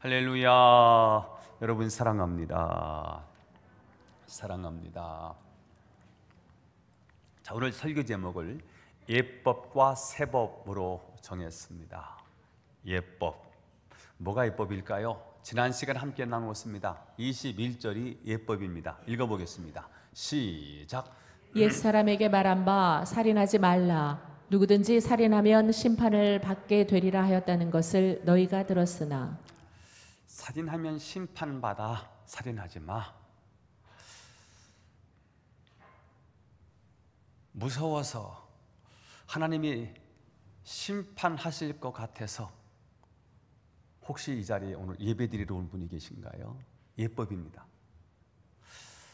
할렐루야. 여러분 사랑합니다. 사랑합니다. 자, 오늘 설교 제목을 예법과 세법으로 정했습니다. 예법. 뭐가 예법일까요? 지난 시간 함께 나누었습니다. 21절이 예법입니다. 읽어보겠습니다. 시작. 옛사람에게 말한 바 살인하지 말라. 누구든지 살인하면 심판을 받게 되리라 하였다는 것을 너희가 들었으나 살인하면 심판받아. 살인하지 마. 무서워서 하나님이 심판하실 것 같아서 혹시 이 자리에 오늘 예배드리러 온 분이 계신가요? 예법입니다.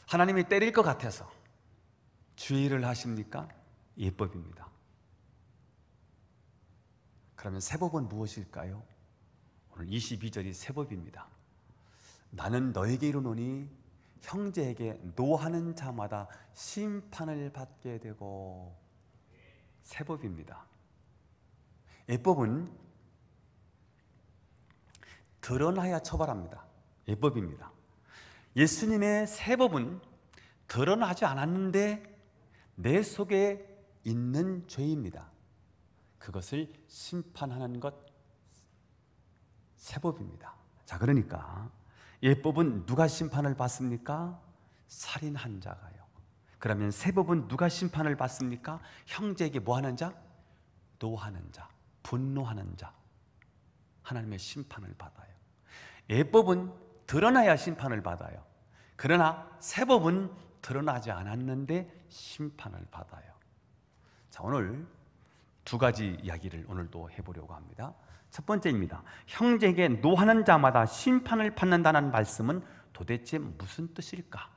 하나님이 때릴 것 같아서 주의를 하십니까? 예법입니다. 그러면 세법은 무엇일까요? 오늘 22절이 세법입니다. 나는 너에게 이르노니 형제에게 노하는 자마다 심판을 받게 되고. 세법입니다. 예법은 드러나야 처벌합니다. 예법입니다. 예수님의 세법은 드러나지 않았는데 내 속에 있는 죄입니다. 그것을 심판하는 것, 세법입니다. 자, 그러니까 예법은 누가 심판을 받습니까? 살인한 자가요. 그러면 세법은 누가 심판을 받습니까? 형제에게 뭐하는 자? 노하는 자, 분노하는 자, 하나님의 심판을 받아요. 예법은 드러나야 심판을 받아요. 그러나 세법은 드러나지 않았는데 심판을 받아요. 자, 오늘 두 가지 이야기를 오늘도 해보려고 합니다. 첫 번째입니다. 형제에게 노하는 자마다 심판을 받는다는 말씀은 도대체 무슨 뜻일까?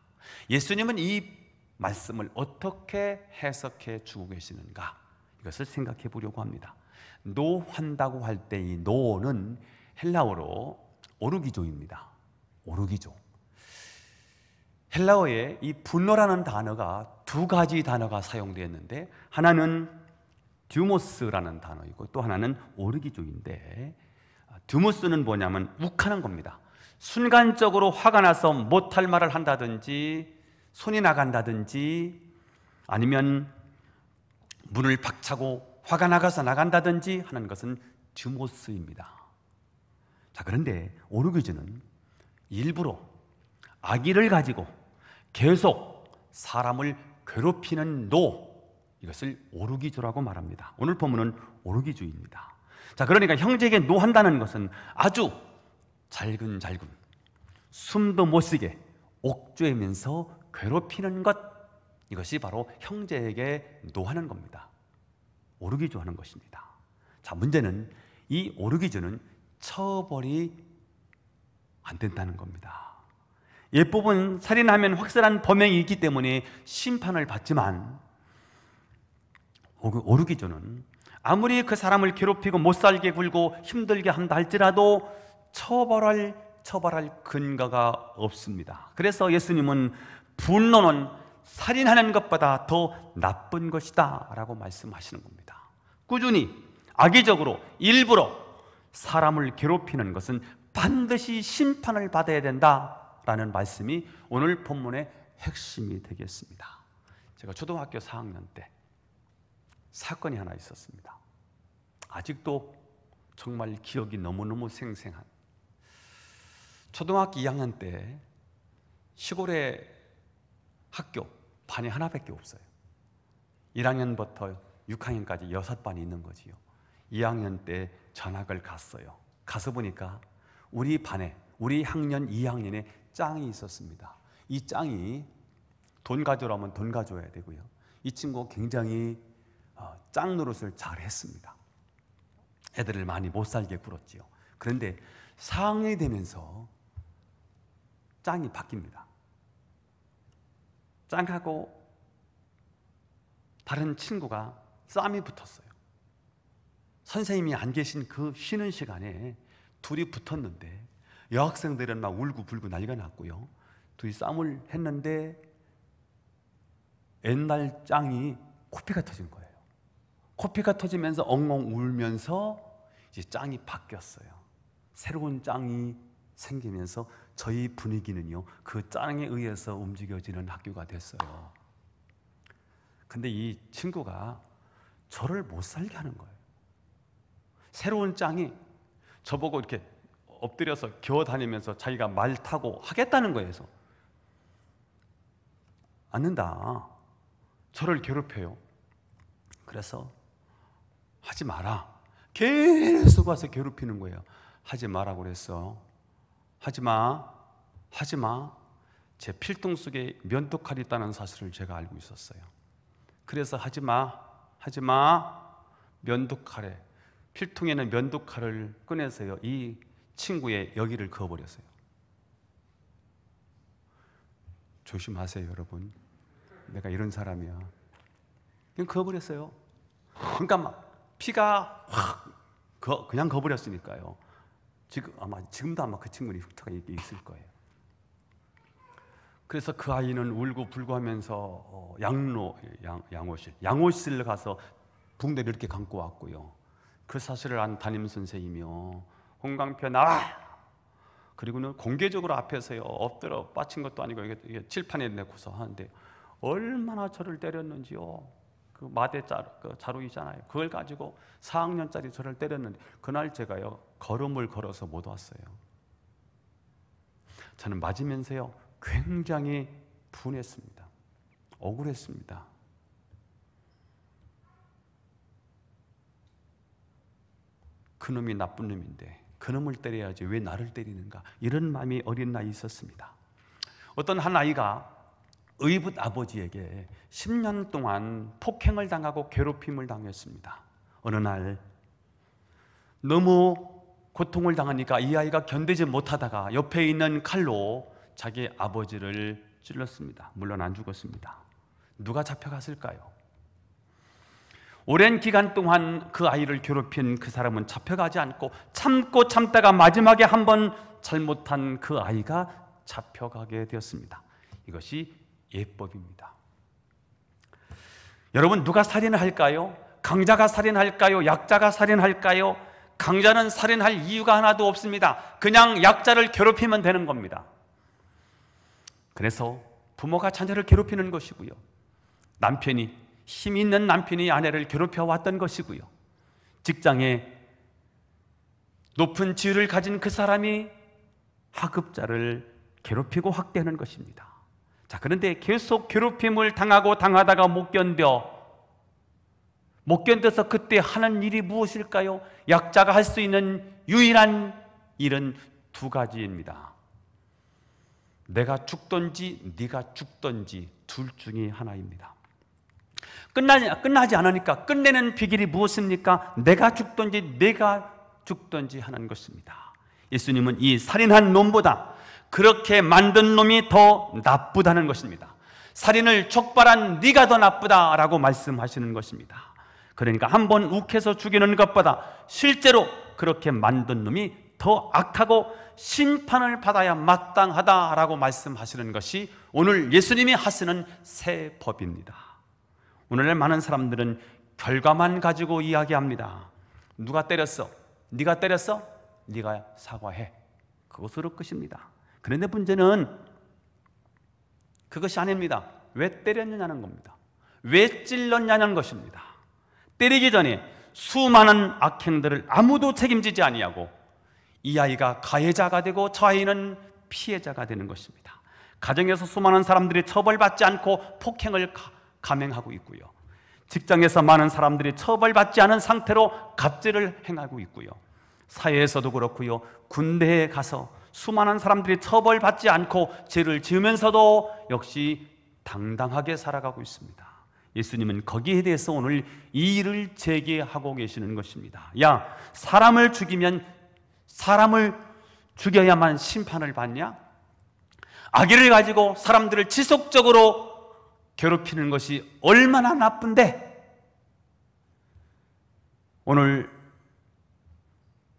예수님은 이 말씀을 어떻게 해석해 주고 계시는가? 이것을 생각해 보려고 합니다. 노한다고 할 때 이 노는 헬라어로 오르기조입니다. 오르기조. 헬라어에 이 분노라는 단어가 두 가지 단어가 사용되었는데 하나는 듀모스라는 단어이고 또 하나는 오르기조인데, 듀모스는 뭐냐면 욱하는 겁니다. 순간적으로 화가 나서 못할 말을 한다든지 손이 나간다든지 아니면 문을 박차고 화가 나가서 나간다든지 하는 것은 듀모스입니다. 자, 그런데 오르기조는 일부러 악의를 가지고 계속 사람을 괴롭히는 노, 이것을 오르기조라고 말합니다. 오늘 본문은 오르기조입니다. 자, 그러니까 형제에게 노한다는 것은 아주 잘근잘근 숨도 못 쉬게 옥죄면서 괴롭히는 것, 이것이 바로 형제에게 노하는 겁니다. 오르기조하는 것입니다. 자, 문제는 이 오르기조는 처벌이 안 된다는 겁니다. 예법은 살인하면 확실한 범행이 있기 때문에 심판을 받지만 오르기조는 아무리 그 사람을 괴롭히고 못살게 굴고 힘들게 한다 할지라도 처벌할 근거가 없습니다. 그래서 예수님은 분노는 살인하는 것보다 더 나쁜 것이다 라고 말씀하시는 겁니다. 꾸준히 악의적으로 일부러 사람을 괴롭히는 것은 반드시 심판을 받아야 된다라는 말씀이 오늘 본문의 핵심이 되겠습니다. 제가 초등학교 4학년 때 사건이 하나 있었습니다. 아직도 정말 기억이 너무너무 생생한, 초등학교 2학년 때 시골에 학교 반이 하나밖에 없어요. 1학년부터 6학년까지 6반이 있는 거지요. 2학년 때 전학을 갔어요. 가서 보니까 우리 반에, 우리 학년 2학년에 짱이 있었습니다. 이 짱이 돈 가져오라면 돈 가져와야 되고요. 이 친구가 굉장히 짱 노릇을 잘 했습니다. 애들을 많이 못 살게 굴었지요. 그런데 4학년이 되면서 짱이 바뀝니다. 짱하고 다른 친구가 싸움이 붙었어요. 선생님이 안 계신 그 쉬는 시간에 둘이 붙었는데 여학생들은 막 울고불고 난리가 났고요. 둘이 싸움을 했는데 옛날 짱이 코피가 터진 거예요. 코피가 터지면서 엉엉 울면서 이제 짱이 바뀌었어요. 새로운 짱이 생기면서 저희 분위기는요, 그 짱에 의해서 움직여지는 학교가 됐어요. 근데 이 친구가 저를 못 살게 하는 거예요. 새로운 짱이 저보고 이렇게 엎드려서 기어다니면서 자기가 말 타고 하겠다는 거예요. 그래서 않는다. 저를 괴롭혀요. 그래서 하지 마라. 계속 와서 괴롭히는 거예요. 하지 마라고 그랬어. 하지 마. 하지 마. 제 필통 속에 면도칼이 있다는 사실을 제가 알고 있었어요. 그래서 하지 마. 하지 마. 면도칼에, 필통에는 면도칼을 꺼내서요, 이 친구의 여기를 그어버렸어요. 조심하세요, 여러분. 내가 이런 사람이야. 그냥 그어버렸어요. 그러니까 막 피가 확 그냥 그어버렸으니까요. 지금도 아마 그 친구는 흉터가 있을 거예요. 그래서 그 아이는 울고 불고 하면서 양호실 가서 붕대를 이렇게 감고 왔고요. 그 사실을 안 담임 선생님이요, 홍강표 나와! 그리고는 공개적으로 앞에서요, 엎드려 빠친 것도 아니고 이게 칠판에 내고서 하는데 얼마나 저를 때렸는지요. 그 마대 자루 있잖아요. 그걸 가지고 4학년짜리 저를 때렸는데 그날 제가요, 걸음을 걸어서 못 왔어요. 저는 맞으면서요, 굉장히 분했습니다. 억울했습니다. 그놈이 나쁜 놈인데 그놈을 때려야지 왜 나를 때리는가, 이런 마음이 어린 나이에 있었습니다. 어떤 한 아이가 의붓 아버지에게 10년 동안 폭행을 당하고 괴롭힘을 당했습니다. 어느 날 너무 고통을 당하니까 이 아이가 견디지 못하다가 옆에 있는 칼로 자기 아버지를 찔렀습니다. 물론 안 죽었습니다. 누가 잡혀갔을까요? 오랜 기간 동안 그 아이를 괴롭힌 그 사람은 잡혀가지 않고 참고 참다가 마지막에 한번 잘못한 그 아이가 잡혀가게 되었습니다. 이것이 예법입니다. 여러분, 누가 살인을 할까요? 강자가 살인할까요? 약자가 살인할까요? 강자는 살인할 이유가 하나도 없습니다. 그냥 약자를 괴롭히면 되는 겁니다. 그래서 부모가 자녀를 괴롭히는 것이고요, 힘 있는 남편이 아내를 괴롭혀 왔던 것이고요, 직장에 높은 지위를 가진 그 사람이 하급자를 괴롭히고 학대하는 것입니다. 자, 그런데 계속 괴롭힘을 당하다가 못 견뎌서 그때 하는 일이 무엇일까요? 약자가 할 수 있는 유일한 일은 두 가지입니다. 내가 죽든지 네가 죽든지 둘 중에 하나입니다. 끝나지 않으니까 끝내는 비결이 무엇입니까? 내가 죽든지 네가 죽든지 하는 것입니다. 예수님은 이 살인한 놈보다 그렇게 만든 놈이 더 나쁘다는 것입니다. 살인을 촉발한 네가 더 나쁘다라고 말씀하시는 것입니다. 그러니까 한번 욱해서 죽이는 것보다 실제로 그렇게 만든 놈이 더 악하고 심판을 받아야 마땅하다라고 말씀하시는 것이 오늘 예수님이 하시는 새 법입니다. 오늘날 많은 사람들은 결과만 가지고 이야기합니다. 누가 때렸어? 네가 때렸어? 네가 사과해. 그것으로 끝입니다. 그런데 문제는 그것이 아닙니다. 왜 때렸느냐는 겁니다. 왜 찔렀냐는 것입니다. 때리기 전에 수많은 악행들을 아무도 책임지지 아니하고 이 아이가 가해자가 되고 저 아이는 피해자가 되는 것입니다. 가정에서 수많은 사람들이 처벌받지 않고 폭행을 감행하고 있고요, 직장에서 많은 사람들이 처벌받지 않은 상태로 갑질을 행하고 있고요, 사회에서도 그렇고요, 군대에 가서 수많은 사람들이 처벌받지 않고 죄를 지으면서도 역시 당당하게 살아가고 있습니다. 예수님은 거기에 대해서 오늘 이 일을 제기하고 계시는 것입니다. 야, 사람을 죽여야만 심판을 받냐? 악의를 가지고 사람들을 지속적으로 괴롭히는 것이 얼마나 나쁜데, 오늘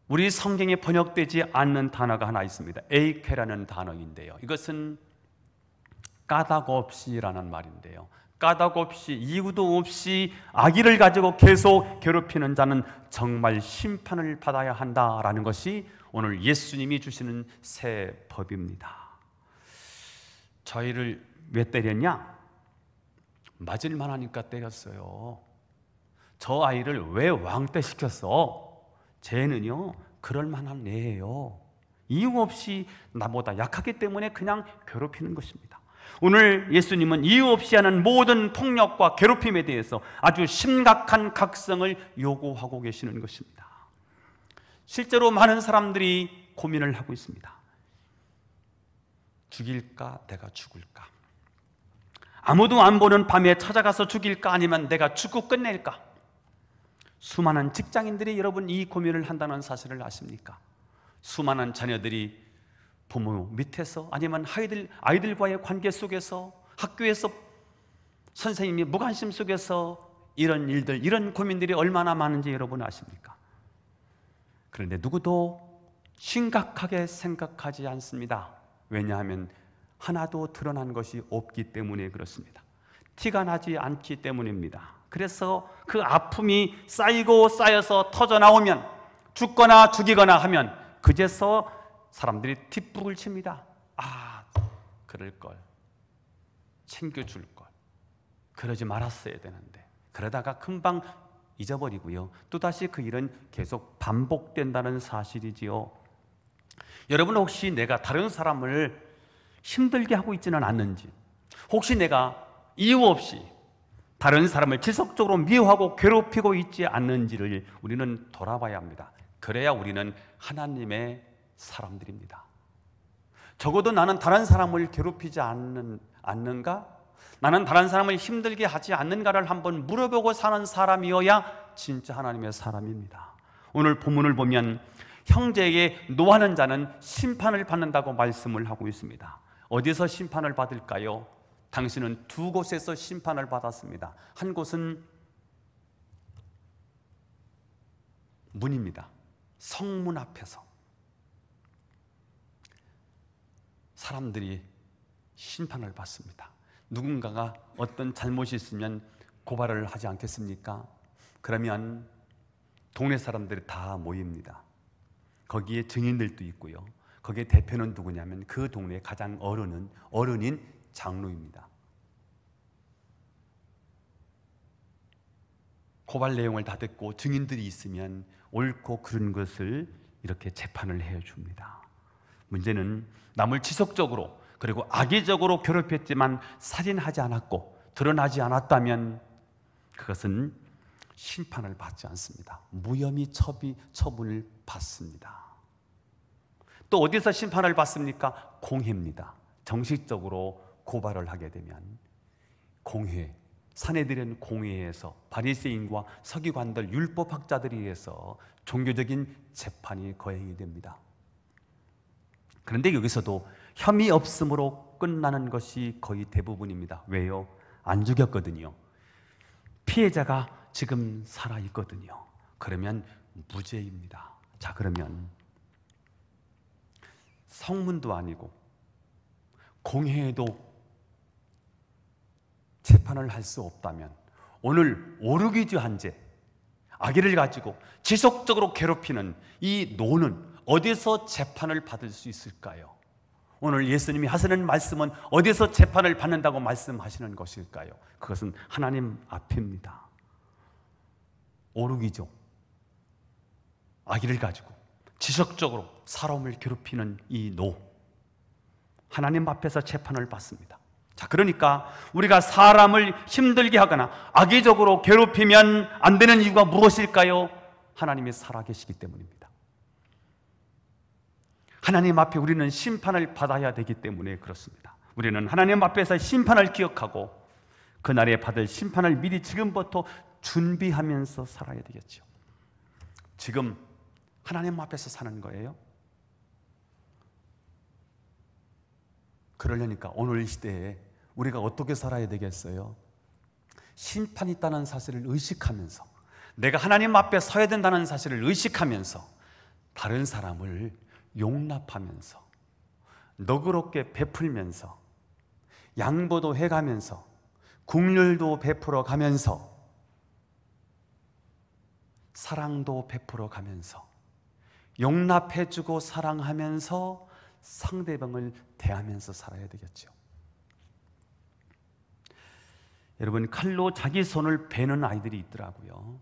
우리 성경에 번역되지 않는 단어가 하나 있습니다. 에이케라는 단어인데요, 이것은 까닭 없이라는 말인데요, 까닭 없이 이유도 없이 악의를 가지고 계속 괴롭히는 자는 정말 심판을 받아야 한다라는 것이 오늘 예수님이 주시는 새 법입니다. 저희를 왜 때렸냐? 맞을 만하니까 때렸어요. 저 아이를 왜 왕따 시켰어? 쟤는요 그럴 만한 애예요. 이유 없이 나보다 약하기 때문에 그냥 괴롭히는 것입니다. 오늘 예수님은 이유 없이 하는 모든 폭력과 괴롭힘에 대해서 아주 심각한 각성을 요구하고 계시는 것입니다. 실제로 많은 사람들이 고민을 하고 있습니다. 죽일까? 내가 죽을까? 아무도 안 보는 밤에 찾아가서 죽일까? 아니면 내가 죽고 끝낼까? 수많은 직장인들이 여러분 이 고민을 한다는 사실을 아십니까? 수많은 자녀들이 부모 밑에서 아니면 아이들과의 관계 속에서 학교에서 선생님이 무관심 속에서 이런 일들, 이런 고민들이 얼마나 많은지 여러분 아십니까? 그런데 누구도 심각하게 생각하지 않습니다. 왜냐하면 하나도 드러난 것이 없기 때문에 그렇습니다. 티가 나지 않기 때문입니다. 그래서 그 아픔이 쌓이고 쌓여서 터져나오면 죽거나 죽이거나 하면 그제서 사람들이 뒷북을 칩니다. 아, 그럴걸, 챙겨줄걸, 그러지 말았어야 되는데. 그러다가 금방 잊어버리고요, 또다시 그 일은 계속 반복된다는 사실이지요. 여러분 혹시 내가 다른 사람을 힘들게 하고 있지는 않는지, 혹시 내가 이유 없이 다른 사람을 지속적으로 미워하고 괴롭히고 있지 않는지를 우리는 돌아봐야 합니다. 그래야 우리는 하나님의 사람들입니다. 적어도 나는 다른 사람을 괴롭히지 않는가? 나는 다른 사람을 힘들게 하지 않는가를 한번 물어보고 사는 사람이어야 진짜 하나님의 사람입니다. 오늘 본문을 보면 형제에게 노하는 자는 심판을 받는다고 말씀을 하고 있습니다. 어디서 심판을 받을까요? 당신은 두 곳에서 심판을 받았습니다. 한 곳은 문입니다. 성문 앞에서 사람들이 심판을 받습니다. 누군가가 어떤 잘못이 있으면 고발을 하지 않겠습니까? 그러면 동네 사람들이 다 모입니다. 거기에 증인들도 있고요. 거기에 대표는 누구냐면 그 동네의 가장 어른인 장로입니다. 고발 내용을 다 듣고 증인들이 있으면 옳고 그른 것을 이렇게 재판을 해줍니다. 문제는 남을 지속적으로 그리고 악의적으로 괴롭혔지만 살인하지 않았고 드러나지 않았다면 그것은 심판을 받지 않습니다. 무혐의 처분을 받습니다. 또 어디서 심판을 받습니까? 공회입니다. 정식적으로 고발을 하게 되면 공회, 사내들은 공회에서 바리새인과 서기관들, 율법학자들에 의해서 종교적인 재판이 거행이 됩니다. 그런데 여기서도 혐의 없음으로 끝나는 것이 거의 대부분입니다. 왜요? 안 죽였거든요. 피해자가 지금 살아있거든요. 그러면 무죄입니다. 자, 그러면 성문도 아니고 공회에도 재판을 할 수 없다면 오늘 오르기주 한죄, 악의를 가지고 지속적으로 괴롭히는 이 노는 어디서 재판을 받을 수 있을까요? 오늘 예수님이 하시는 말씀은 어디서 재판을 받는다고 말씀하시는 것일까요? 그것은 하나님 앞입니다. 오르기죠. 악의를 가지고 지속적으로 사람을 괴롭히는 이 노, 하나님 앞에서 재판을 받습니다. 자, 그러니까 우리가 사람을 힘들게 하거나 악의적으로 괴롭히면 안 되는 이유가 무엇일까요? 하나님이 살아계시기 때문입니다. 하나님 앞에 우리는 심판을 받아야 되기 때문에 그렇습니다. 우리는 하나님 앞에서 심판을 기억하고 그날에 받을 심판을 미리 지금부터 준비하면서 살아야 되겠죠. 지금 하나님 앞에서 사는 거예요. 그러려니까 오늘 이 시대에 우리가 어떻게 살아야 되겠어요? 심판이 있다는 사실을 의식하면서, 내가 하나님 앞에 서야 된다는 사실을 의식하면서 다른 사람을 용납하면서 너그럽게 베풀면서 양보도 해가면서 긍휼도 베풀어 가면서 사랑도 베풀어 가면서 용납해주고 사랑하면서 상대방을 대하면서 살아야 되겠죠. 여러분, 칼로 자기 손을 베는 아이들이 있더라고요.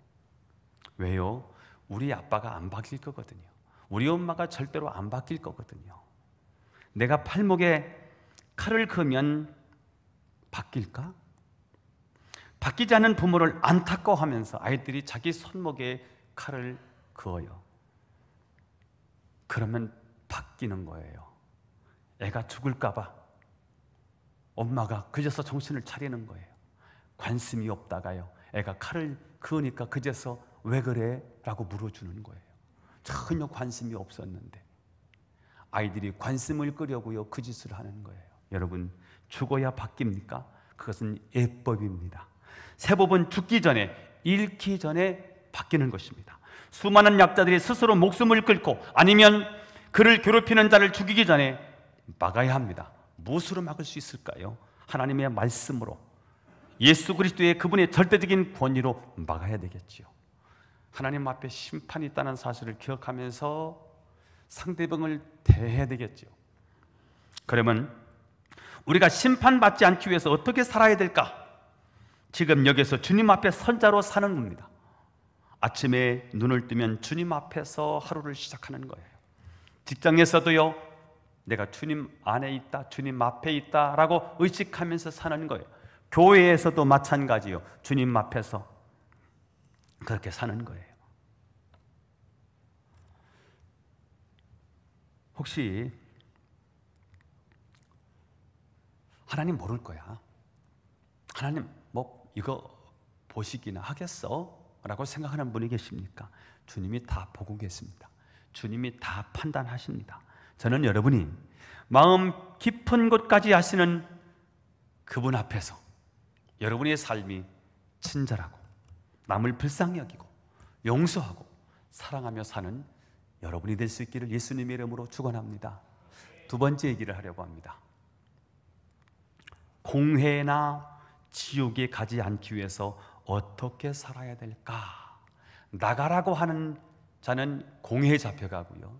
왜요? 우리 아빠가 안 바뀔 거거든요. 우리 엄마가 절대로 안 바뀔 거거든요. 내가 팔목에 칼을 그으면 바뀔까? 바뀌지 않는 부모를 안타까워하면서 아이들이 자기 손목에 칼을 그어요. 그러면 바뀌는 거예요. 애가 죽을까 봐 엄마가 그제서 정신을 차리는 거예요. 관심이 없다가요, 애가 칼을 그으니까 그제서 왜 그래? 라고 물어주는 거예요. 전혀 관심이 없었는데 아이들이 관심을 끄려고요 그 짓을 하는 거예요. 여러분, 죽어야 바뀝니까? 그것은 예법입니다. 세법은 죽기 전에, 잃기 전에 바뀌는 것입니다. 수많은 약자들이 스스로 목숨을 끊고 아니면 그를 괴롭히는 자를 죽이기 전에 막아야 합니다. 무엇으로 막을 수 있을까요? 하나님의 말씀으로, 예수 그리스도의 그분의 절대적인 권위로 막아야 되겠지요. 하나님 앞에 심판이 있다는 사실을 기억하면서 상대방을 대해야 되겠지요. 그러면 우리가 심판받지 않기 위해서 어떻게 살아야 될까? 지금 여기서 주님 앞에 선자로 사는 겁니다. 아침에 눈을 뜨면 주님 앞에서 하루를 시작하는 거예요. 직장에서도요, 내가 주님 안에 있다, 주님 앞에 있다라고 의식하면서 사는 거예요. 교회에서도 마찬가지요. 주님 앞에서 그렇게 사는 거예요. 혹시 하나님 모를 거야, 하나님 뭐 이거 보시기나 하겠어? 라고 생각하는 분이 계십니까? 주님이 다 보고 계십니다. 주님이 다 판단하십니다. 저는 여러분이 마음 깊은 곳까지 아시는 그분 앞에서 여러분의 삶이 친절하고 남을 불쌍히 여기고 용서하고 사랑하며 사는 여러분이 될 수 있기를 예수님의 이름으로 축원합니다. 두 번째 얘기를 하려고 합니다. 공회나 지옥에 가지 않기 위해서 어떻게 살아야 될까? 나가라고 하는 자는 공회에 잡혀가고요,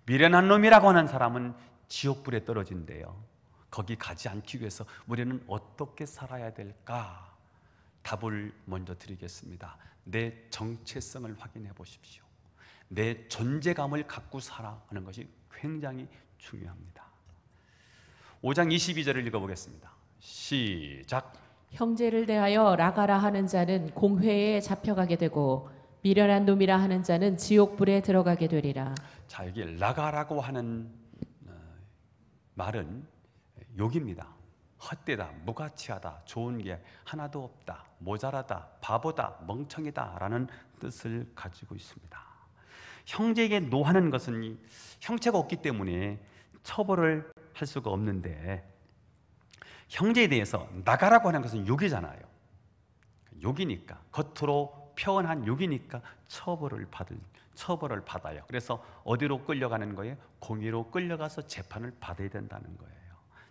미련한 놈이라고 하는 사람은 지옥불에 떨어진대요. 거기 가지 않기 위해서 우리는 어떻게 살아야 될까? 답을 먼저 드리겠습니다. 내 정체성을 확인해 보십시오. 내 존재감을 갖고 살아가는 것이 굉장히 중요합니다. 5장 22절을 읽어보겠습니다. 시작. 형제를 대하여 나가라 하는 자는 공회에 잡혀가게 되고 미련한 놈이라 하는 자는 지옥불에 들어가게 되리라. 자, 여기 나가라고 하는 말은 욕입니다. 헛되다, 무가치하다, 좋은 게 하나도 없다, 모자라다, 바보다, 멍청이다 라는 뜻을 가지고 있습니다. 형제에게 노하는 것은 형체가 없기 때문에 처벌을 할 수가 없는데, 형제에 대해서 나가라고 하는 것은 욕이잖아요. 욕이니까, 겉으로 표현한 욕이니까 처벌을 받아요. 그래서 어디로 끌려가는 거예요? 공의로 끌려가서 재판을 받아야 된다는 거예요.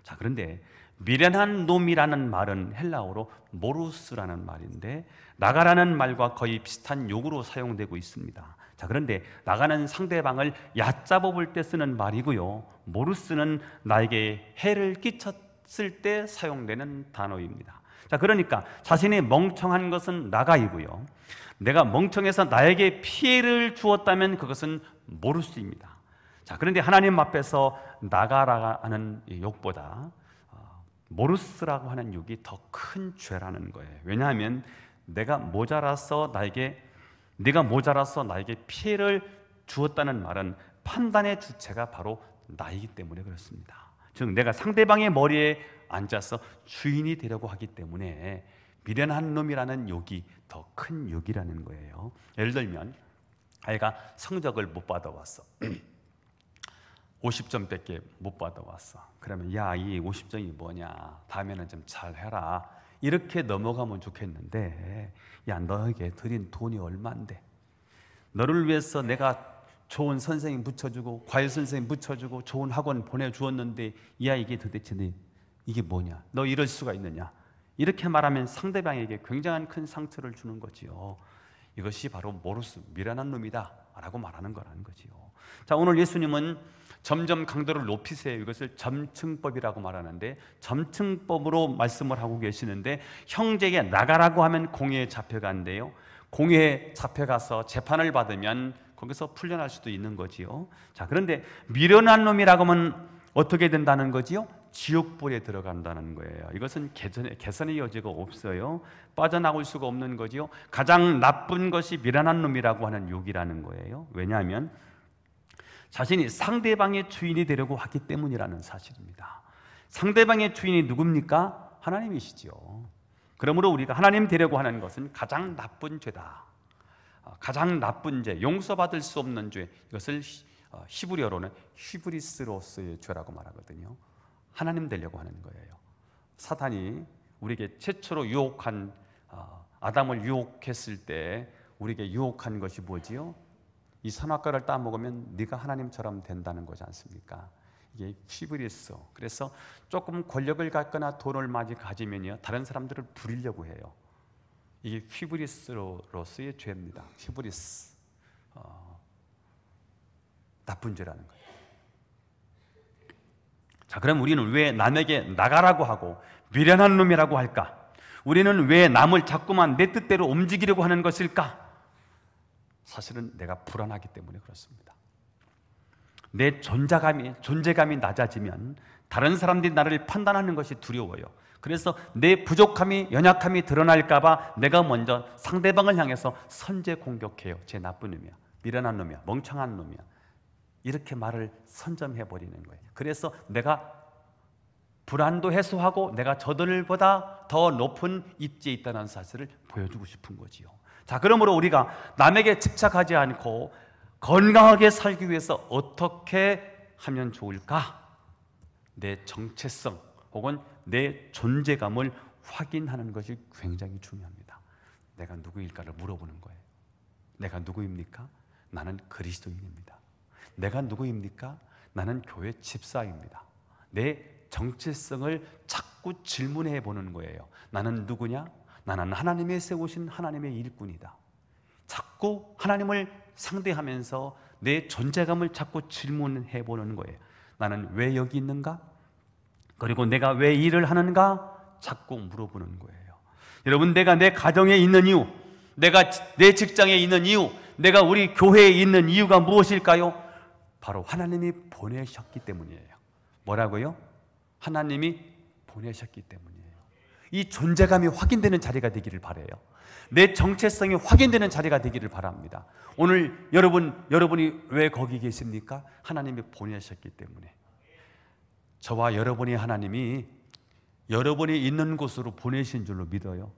자, 그런데 미련한 놈이라는 말은 헬라어로 모루스라는 말인데 나가라는 말과 거의 비슷한 욕으로 사용되고 있습니다. 자, 그런데 나가는 상대방을 얕잡아 볼 때 쓰는 말이고요, 모루스는 나에게 해를 끼쳤을 때 사용되는 단어입니다. 자, 그러니까 자신이 멍청한 것은 나가이고요, 내가 멍청해서 나에게 피해를 주었다면 그것은 모루스입니다. 자, 그런데 하나님 앞에서 나가라 하는 욕보다 모루스라고 하는 욕이 더 큰 죄라는 거예요. 왜냐하면 내가 모자라서 나에게 피해를 주었다는 말은 판단의 주체가 바로 나이기 때문에 그렇습니다. 즉 내가 상대방의 머리에 앉아서 주인이 되려고 하기 때문에 미련한 놈이라는 욕이 더 큰 욕이라는 거예요. 예를 들면 아이가 성적을 못 받아왔어. 50점밖에 못 받아왔어. 그러면 야, 이 50점이 뭐냐, 다음에는 좀 잘해라, 이렇게 넘어가면 좋겠는데, 야, 너에게 드린 돈이 얼만데, 너를 위해서 내가 좋은 선생님 붙여주고 과외 선생님 붙여주고 좋은 학원 보내주었는데, 야, 이게 도대체 이게 뭐냐, 너 이럴 수가 있느냐, 이렇게 말하면 상대방에게 굉장한 큰 상처를 주는 거지요. 이것이 바로 모르스, 미련한 놈이다 라고 말하는 거라는 거지요. 자, 오늘 예수님은 점점 강도를 높이세요. 이것을 점층법이라고 말하는데, 점층법으로 말씀을 하고 계시는데, 형제에게 나가라고 하면 공회에 잡혀간대요. 공회에 잡혀가서 재판을 받으면 거기서 풀려날 수도 있는 거지요. 자, 그런데 미련한 놈이라고 하면 어떻게 된다는 거지요? 지옥불에 들어간다는 거예요. 이것은 개선의 여지가 없어요. 빠져나올 수가 없는 거지요. 가장 나쁜 것이 미련한 놈이라고 하는 욕이라는 거예요. 왜냐하면 자신이 상대방의 주인이 되려고 하기 때문이라는 사실입니다. 상대방의 주인이 누굽니까? 하나님이시죠. 그러므로 우리가 하나님 되려고 하는 것은 가장 나쁜 죄다. 가장 나쁜 죄, 용서받을 수 없는 죄, 이것을 히브리어로는 히브리스로서의 죄라고 말하거든요. 하나님 되려고 하는 거예요. 사탄이 우리에게 최초로 유혹한, 아담을 유혹했을 때 우리에게 유혹한 것이 뭐지요? 이 선악과를 따먹으면 네가 하나님처럼 된다는 거지 않습니까? 이게 히브리스. 그래서 조금 권력을 갖거나 돈을 많이 가지면요, 다른 사람들을 부리려고 해요. 이게 히브리스로서의 죄입니다. 히브리스, 나쁜 죄라는 거예요. 자, 그럼 우리는 왜 남에게 나가라고 하고 미련한 놈이라고 할까? 우리는 왜 남을 자꾸만 내 뜻대로 움직이려고 하는 것일까? 사실은 내가 불안하기 때문에 그렇습니다. 내 존재감이 낮아지면 다른 사람들이 나를 판단하는 것이 두려워요. 그래서 내 부족함이, 연약함이 드러날까 봐 내가 먼저 상대방을 향해서 선제 공격해요. 쟤 나쁜 놈이야, 미련한 놈이야, 멍청한 놈이야, 이렇게 말을 선점해 버리는 거예요. 그래서 내가 불안도 해소하고 내가 저들보다 더 높은 입지에 있다는 사실을 보여주고 싶은 거지요. 자, 그러므로 우리가 남에게 집착하지 않고 건강하게 살기 위해서 어떻게 하면 좋을까? 내 정체성 혹은 내 존재감을 확인하는 것이 굉장히 중요합니다. 내가 누구일까를 물어보는 거예요. 내가 누구입니까? 나는 그리스도인입니다. 내가 누구입니까? 나는 교회 집사입니다. 내 정체성을 자꾸 질문해 보는 거예요. 나는 누구냐? 나는 하나님의 세우신 하나님의 일꾼이다. 자꾸 하나님을 상대하면서 내 존재감을 자꾸 질문해 보는 거예요. 나는 왜 여기 있는가? 그리고 내가 왜 일을 하는가? 자꾸 물어보는 거예요. 여러분, 내가 내 가정에 있는 이유, 내가 내 직장에 있는 이유, 내가 우리 교회에 있는 이유가 무엇일까요? 바로 하나님이 보내셨기 때문이에요. 뭐라고요? 하나님이 보내셨기 때문이에요. 이 존재감이 확인되는 자리가 되기를 바라요. 내 정체성이 확인되는 자리가 되기를 바랍니다. 오늘 여러분이 왜 거기 계십니까? 하나님이 보내셨기 때문에. 저와 여러분이 하나님이 여러분이 있는 곳으로 보내신 줄로 믿어요.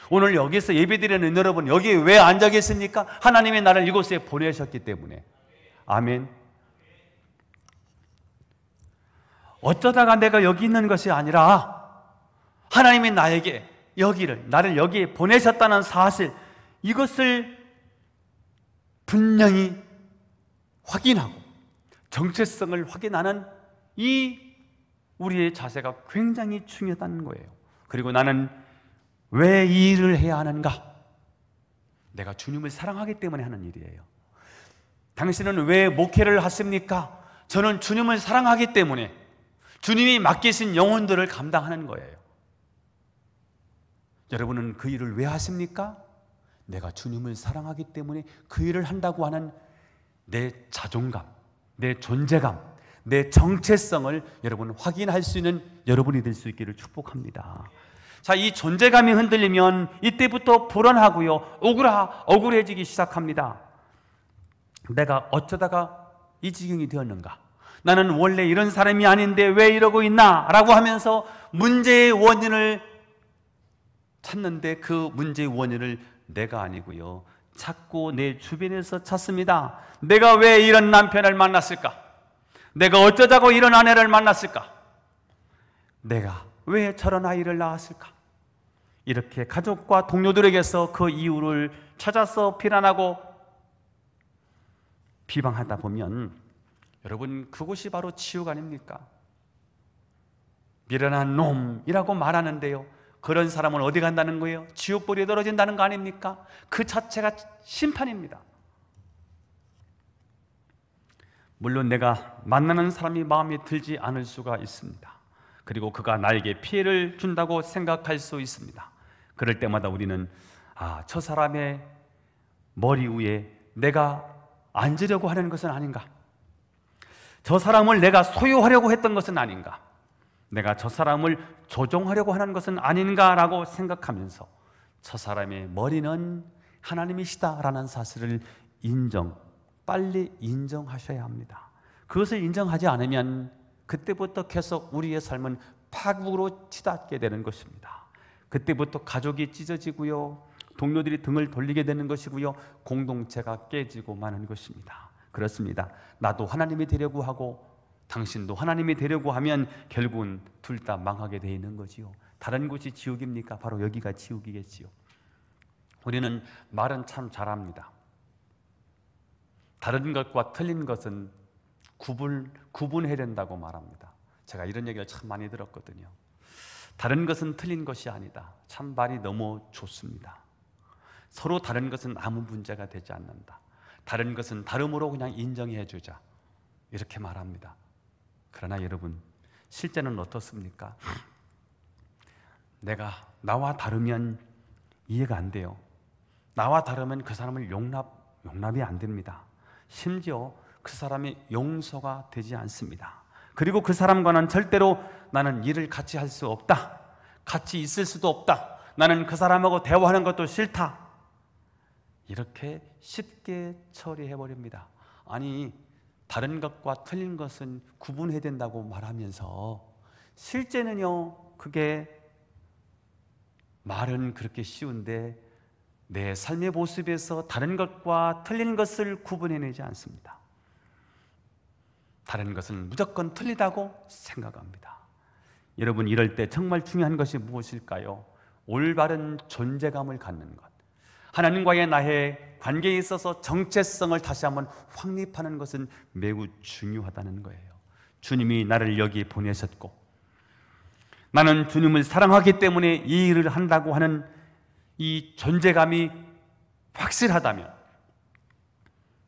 오늘 여기서 예배드리는 여러분, 여기 왜 앉아 계십니까? 하나님이 나를 이곳에 보내셨기 때문에. 아멘. 어쩌다가 내가 여기 있는 것이 아니라 하나님이 나에게 나를 여기에 보내셨다는 사실, 이것을 분명히 확인하고 정체성을 확인하는 이 우리의 자세가 굉장히 중요하다는 거예요. 그리고 나는 왜 이 일을 해야 하는가? 내가 주님을 사랑하기 때문에 하는 일이에요. 당신은 왜 목회를 하십니까? 저는 주님을 사랑하기 때문에, 주님이 맡기신 영혼들을 감당하는 거예요. 여러분은 그 일을 왜 하십니까? 내가 주님을 사랑하기 때문에 그 일을 한다고 하는 내 자존감, 내 존재감, 내 정체성을 여러분 확인할 수 있는 여러분이 될 수 있기를 축복합니다. 자, 이 존재감이 흔들리면 이때부터 불안하고요, 억울해지기 시작합니다. 내가 어쩌다가 이 지경이 되었는가? 나는 원래 이런 사람이 아닌데 왜 이러고 있나? 라고 하면서 문제의 원인을 찾는데, 그 문제의 원인을 내가 아니고요, 자꾸 내 주변에서 찾습니다. 내가 왜 이런 남편을 만났을까? 내가 어쩌자고 이런 아내를 만났을까? 내가 왜 저런 아이를 낳았을까? 이렇게 가족과 동료들에게서 그 이유를 찾아서 비난하고 비방하다 보면 여러분, 그곳이 바로 치욕 아닙니까? 미련한 놈이라고 말하는데요, 그런 사람은 어디 간다는 거예요? 지옥불에 떨어진다는 거 아닙니까? 그 자체가 심판입니다. 물론 내가 만나는 사람이 마음에 들지 않을 수가 있습니다. 그리고 그가 나에게 피해를 준다고 생각할 수 있습니다. 그럴 때마다 우리는 저 사람의 머리 위에 내가 앉으려고 하는 것은 아닌가? 저 사람을 내가 소유하려고 했던 것은 아닌가? 내가 저 사람을 조종하려고 하는 것은 아닌가라고 생각하면서 저 사람의 머리는 하나님이시다라는 사실을 빨리 인정하셔야 합니다. 그것을 인정하지 않으면 그때부터 계속 우리의 삶은 파국으로 치닫게 되는 것입니다. 그때부터 가족이 찢어지고요, 동료들이 등을 돌리게 되는 것이고요, 공동체가 깨지고 마는 것입니다. 그렇습니다. 나도 하나님이 되려고 하고 당신도 하나님이 되려고 하면 결국은 둘 다 망하게 되어 있는 거지요. 다른 곳이 지옥입니까? 바로 여기가 지옥이겠지요. 우리는 말은 참 잘합니다. 다른 것과 틀린 것은 구분해야 된다고 말합니다. 제가 이런 얘기를 참 많이 들었거든요. 다른 것은 틀린 것이 아니다. 참 말이 너무 좋습니다. 서로 다른 것은 아무 문제가 되지 않는다. 다른 것은 다름으로 그냥 인정해 주자, 이렇게 말합니다. 그러나 여러분, 실제는 어떻습니까? 나와 다르면 이해가 안 돼요. 나와 다르면 그 사람을 용납이 안 됩니다. 심지어 그 사람이 용서가 되지 않습니다. 그리고 그 사람과는 절대로 나는 일을 같이 할 수 없다, 같이 있을 수도 없다, 나는 그 사람하고 대화하는 것도 싫다, 이렇게 쉽게 처리해버립니다. 아니, 다른 것과 틀린 것은 구분해야 된다고 말하면서 실제는요, 그게 말은 그렇게 쉬운데 내 삶의 모습에서 다른 것과 틀린 것을 구분해내지 않습니다. 다른 것은 무조건 틀리다고 생각합니다. 여러분, 이럴 때 정말 중요한 것이 무엇일까요? 올바른 존재감을 갖는 것. 하나님과의 나의 관계에 있어서 정체성을 다시 한번 확립하는 것은 매우 중요하다는 거예요. 주님이 나를 여기 보내셨고 나는 주님을 사랑하기 때문에 이 일을 한다고 하는 이 존재감이 확실하다면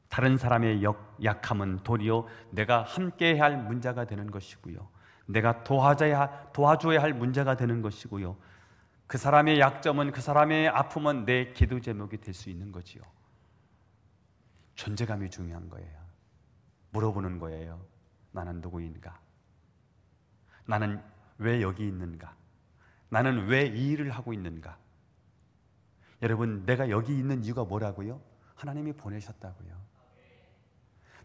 다른 사람의 약함은 도리어 내가 함께해야 할 문제가 되는 것이고요, 내가 도와줘야 할 문제가 되는 것이고요, 그 사람의 약점은, 그 사람의 아픔은 내 기도 제목이 될 수 있는 거지요. 존재감이 중요한 거예요. 물어보는 거예요. 나는 누구인가? 나는 왜 여기 있는가? 나는 왜 이 일을 하고 있는가? 여러분, 내가 여기 있는 이유가 뭐라고요? 하나님이 보내셨다고요.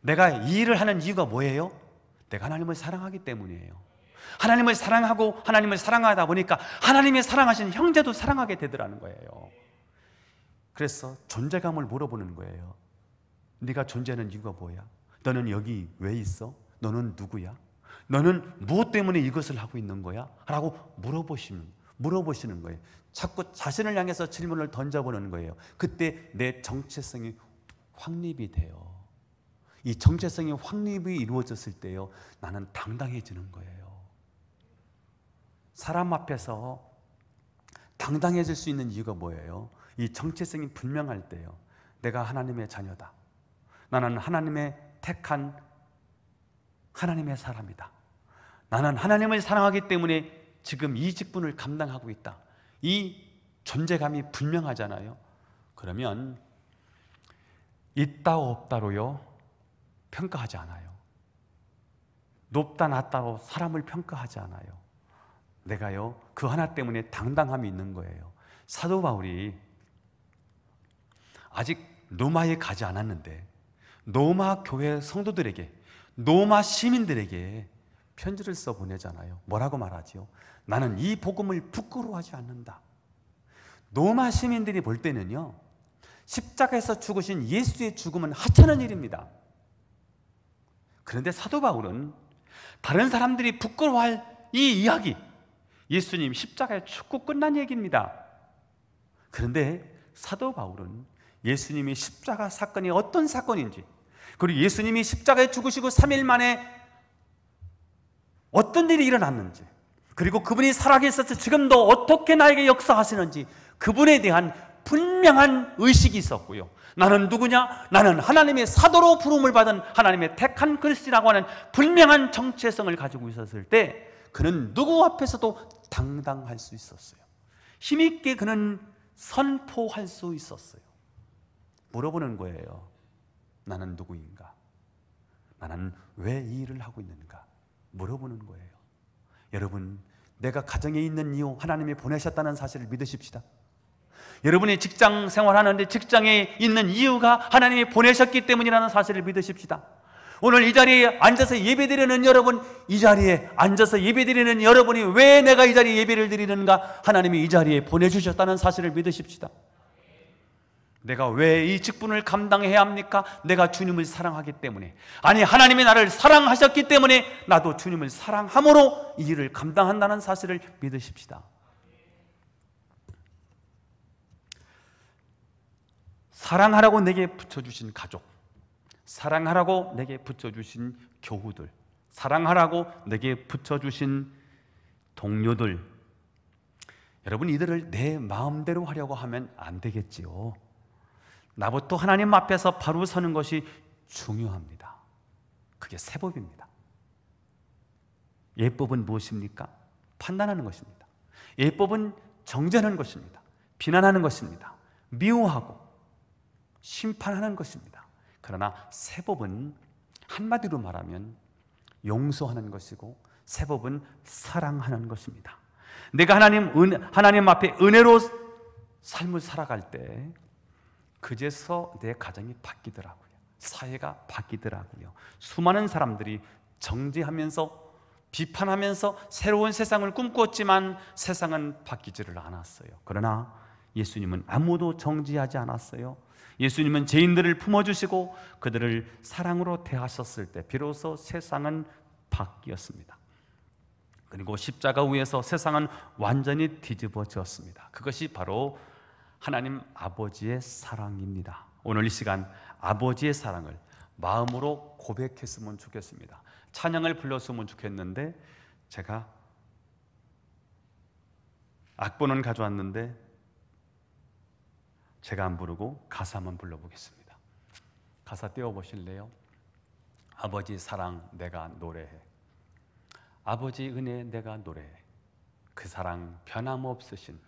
내가 이 일을 하는 이유가 뭐예요? 내가 하나님을 사랑하기 때문이에요. 하나님을 사랑하고 하나님을 사랑하다 보니까 하나님의 사랑하신 형제도 사랑하게 되더라는 거예요. 그래서 존재감을 물어보는 거예요. 네가 존재하는 이유가 뭐야? 너는 여기 왜 있어? 너는 누구야? 너는 무엇 때문에 이것을 하고 있는 거야? 라고 물어보시는 거예요. 자꾸 자신을 향해서 질문을 던져보는 거예요. 그때 내 정체성이 확립이 돼요. 이 정체성이 확립이 이루어졌을 때요, 나는 당당해지는 거예요. 사람 앞에서 당당해질 수 있는 이유가 뭐예요? 이 정체성이 분명할 때요, 내가 하나님의 자녀다, 나는 하나님의 택한 하나님의 사람이다, 나는 하나님을 사랑하기 때문에 지금 이 직분을 감당하고 있다, 이 존재감이 분명하잖아요. 그러면 있다 없다로요 평가하지 않아요. 높다 낮다로 사람을 평가하지 않아요. 내가요 그 하나 때문에 당당함이 있는 거예요. 사도 바울이 아직 로마에 가지 않았는데 로마 교회 성도들에게, 로마 시민들에게 편지를 써 보내잖아요. 뭐라고 말하지요? 나는 이 복음을 부끄러워하지 않는다. 로마 시민들이 볼 때는요, 십자가에서 죽으신 예수의 죽음은 하찮은 일입니다. 그런데 사도 바울은 다른 사람들이 부끄러워할 이 이야기, 예수님 십자가에 죽고 끝난 얘기입니다. 그런데 사도 바울은 예수님이 십자가 사건이 어떤 사건인지, 그리고 예수님이 십자가에 죽으시고 3일 만에 어떤 일이 일어났는지, 그리고 그분이 살아계셔서 지금도 어떻게 나에게 역사하시는지 그분에 대한 분명한 의식이 있었고요. 나는 누구냐? 나는 하나님의 사도로 부름을 받은 하나님의 택한 그리스도라고 하는 분명한 정체성을 가지고 있었을 때 그는 누구 앞에서도 당당할 수 있었어요. 힘있게 그는 선포할 수 있었어요. 물어보는 거예요. 나는 누구인가? 나는 왜 이 일을 하고 있는가? 물어보는 거예요. 여러분, 내가 가정에 있는 이유 하나님이 보내셨다는 사실을 믿으십시다. 여러분이 직장 생활하는데 직장에 있는 이유가 하나님이 보내셨기 때문이라는 사실을 믿으십시다. 오늘 이 자리에 앉아서 예배드리는 여러분, 이 자리에 앉아서 예배드리는 여러분이 왜 내가 이 자리에 예배를 드리는가? 하나님이 이 자리에 보내주셨다는 사실을 믿으십시다. 내가 왜 이 직분을 감당해야 합니까? 내가 주님을 사랑하기 때문에. 아니, 하나님이 나를 사랑하셨기 때문에 나도 주님을 사랑함으로 이 일을 감당한다는 사실을 믿으십시다. 사랑하라고 내게 붙여주신 가족, 사랑하라고 내게 붙여주신 교우들, 사랑하라고 내게 붙여주신 동료들, 여러분, 이들을 내 마음대로 하려고 하면 안 되겠지요. 나부터 하나님 앞에서 바로 서는 것이 중요합니다. 그게 세법입니다. 예법은 무엇입니까? 판단하는 것입니다. 예법은 정죄하는 것입니다. 비난하는 것입니다. 미워하고 심판하는 것입니다. 그러나 세법은 한마디로 말하면 용서하는 것이고 세법은 사랑하는 것입니다. 내가 하나님 앞에 은혜로 삶을 살아갈 때 그제서 내 가정이 바뀌더라고요. 사회가 바뀌더라고요. 수많은 사람들이 정죄하면서 비판하면서 새로운 세상을 꿈꿨지만 세상은 바뀌지를 않았어요. 그러나 예수님은 아무도 정죄하지 않았어요. 예수님은 죄인들을 품어주시고 그들을 사랑으로 대하셨을 때 비로소 세상은 바뀌었습니다. 그리고 십자가 위에서 세상은 완전히 뒤집어졌습니다. 그것이 바로 하나님 아버지의 사랑입니다. 오늘 이 시간 아버지의 사랑을 마음으로 고백했으면 좋겠습니다. 찬양을 불렀으면 좋겠는데 제가 악보는 가져왔는데 제가 안 부르고 가사만 불러보겠습니다. 가사 띄워보실래요? 아버지 사랑 내가 노래해. 아버지 은혜 내가 노래해. 그 사랑 변함없으신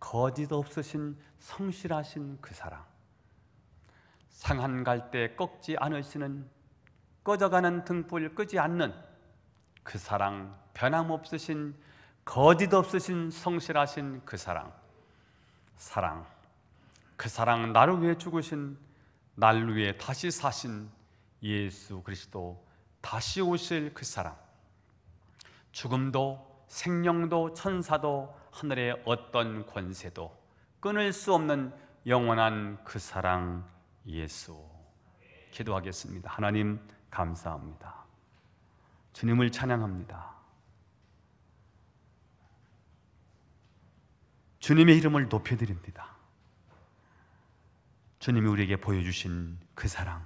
거짓 없으신 성실하신 그 사랑, 상한 갈 때 꺾지 않으시는 꺼져가는 등불 끄지 않는 그 사랑, 변함없으신 거짓 없으신 성실하신 그 사랑, 그 사랑 나를 위해 죽으신, 날 위해 다시 사신 예수 그리스도, 다시 오실 그 사랑, 죽음도 생명도 천사도 하늘의 어떤 권세도 끊을 수 없는 영원한 그 사랑 예수. 기도하겠습니다. 하나님 감사합니다. 주님을 찬양합니다. 주님의 이름을 높여드립니다. 주님이 우리에게 보여주신 그 사랑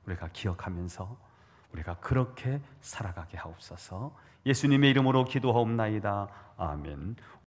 우리가 기억하면서 우리가 그렇게 살아가게 하옵소서. 예수님의 이름으로 기도하옵나이다. 아멘.